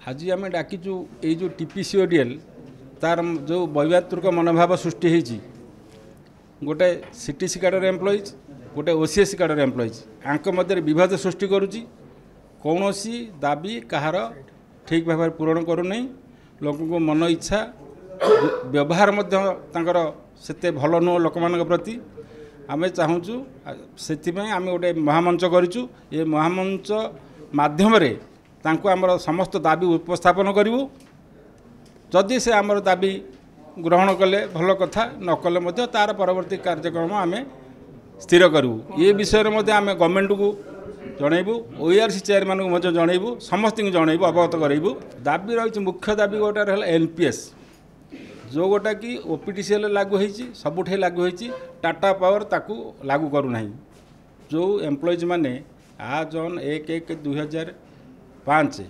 आज आम डाकिचु ये जो टीपीसीओडीएल तार जो वैवात्रिक मनोभाव सृष्टि होती गोटे सीटीसी कार्डर एम्प्लॉइज गोटे ओसीएस कार्डर एम्प्लॉइज आंक मध्य विवाद सृष्टि करुच्ची कौन दाबी कहार ठीक भाव पूरण करूना लोक मन इच्छा व्यवहार से भल नुह लोक मान प्रति आम चाहूँ से आम गोटे महामंच करूँ ये महामंच माध्यम आमर समस्त दाबी उपस्थापन करूँ जदि से आमर दाबी ग्रहण कले भल कथा न कले तार परवर्ती कार्यक्रम आम स्थिर करूँ ये विषय में आम गवर्नमेंट को जनइबू ओआरसी चेयरमैन को जनइबू समस्त जनइबू अवगत करूँ दाबी रही मुख्य दाबी गोटे रहा एनपीएस जो गोटा कि ओपीटीसीएल लागू होती सबुठे लागू होती टाटा पावर ताकू लागू करूना जो एम्प्लॉइज माने आज ऑन 1/1/2005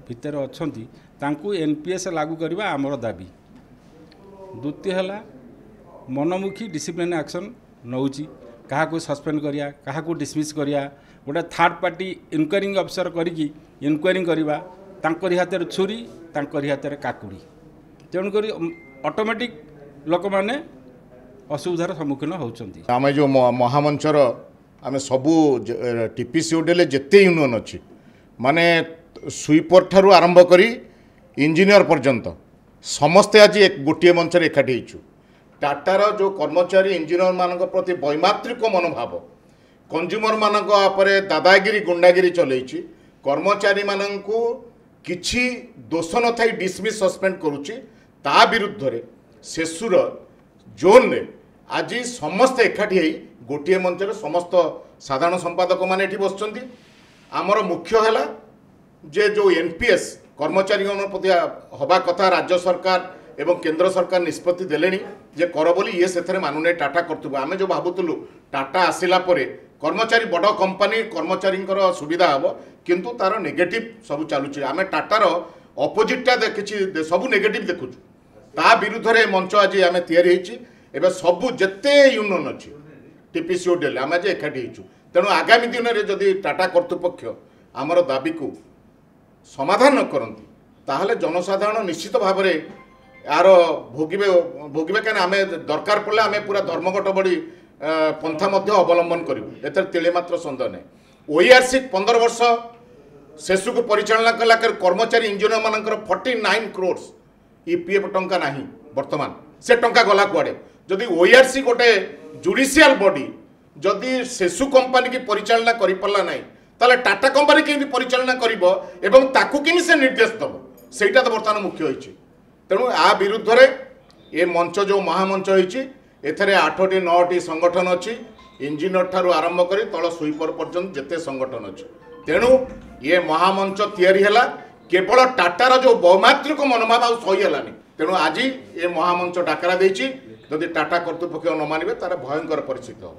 भितर अच्छा एनपीएस लागू करवा आमर दाबी द्वितीय है मनमुखी डिसिप्लिन एक्शन नौची क्या सस्पेंड करिया क्या डिसमिस करिया गोटे थर्ड पार्टी इनक्वायरिंग अफिसर करी इनक्वायरिंग करवा तांकरी हाथ में छुरी तांकरी हाथ में काकुड़ी तेणुक ऑटोमेटिक लोक मैंने असुविधार सम्मुखीन होती आम जो महामंचर आम सबू टीपीसीओडीएल जिते यूनियन अच्छी माने स्वीपर ठारू आरंभ करी इंजीनियर पर्यंत समस्ते आज एक गोटे मंचर एकाठी होइछु टाटार जो कर्मचारी इंजीनियर मान प्रति वैमात्रिक मनोभाव कंज्यूमर मान दादागिरी गुंडागिरी चलैछि कर्मचारी माननकु किछि दोष न थाई डिसमिस सस्पेंड करुच्ची ता विरुद्ध रे शेषुर जोन रे आज समस्त एकाठी होई गोटे मंचर समस्त साधारण संपादक माने एठी बसचंती आमर मुख्य है जे जो एनपीएस कर्मचारी प्रति हवा कथा राज्य सरकार एवं केंद्र सरकार निष्पत्ति देले जे कर बोली ये से मानुने टाटा करतुबो आमे जो भाबुतलु टाटा आसिला परे कर्मचारी बड़ कंपनी कर्मचारी सुविधा हम किंतु तार नेगेटिव सब चलुची आमे टाटार अपोजिटा किसी सब नेगेटिव देखुचु ता विरुद्ध रे मंच आज आमे तैयारी होईची एबे सबु जेते यूनियन अछि टीपीसीओडीएल आमे जे एकाठी होईचु तेणु आगामी दिन में जदि टाटा कर्तृपक्ष आमर दाबी को समाधान न करती ताहले जनसाधारण निश्चित भाव में यार भोगे भोगे कहीं आम दरकार पड़े आम पूरा धर्मघट बड़ी पंथा अवलंबन करूँ एथर तेले मात्र सन्देह नहीं ओआरसी 15 वर्ष शेषु को परिचालना कला कर्मचारी इंजीनियर मान 49 करोड़ ईपीएफ टंका ना बर्तमान से टंका गला कुआड़े जदि ओआरसी गोटे जुडिशियल बॉडी जदि शेषु कंपानी की परिचालना करि पल्ला नहीं ताले टाटा कंपानी केमि परिचालना करिवो एवं ताकू केमि से निर्देश दबो सेटा तो बर्तमान मुख्य होइछि तेणु आ विरुद्ध रे ये मंच जो महामंच होइछि एथरे 8टी 9टी संगठन अच्छी इंजीनियर ठारू आरंभ करी तल स्वीपर पर्यंत जेते संगठन अच्छी तेणु ये महामंच तैयारी हैला केवल टाटार जो वैमात्रिक मनोभाव आ सही हैलानी तेणु आज ये महामंच डाकरा देछि जदि टाटा कर्तृपक्ष न मानिबे तार भयंकर परिस्थिति हो।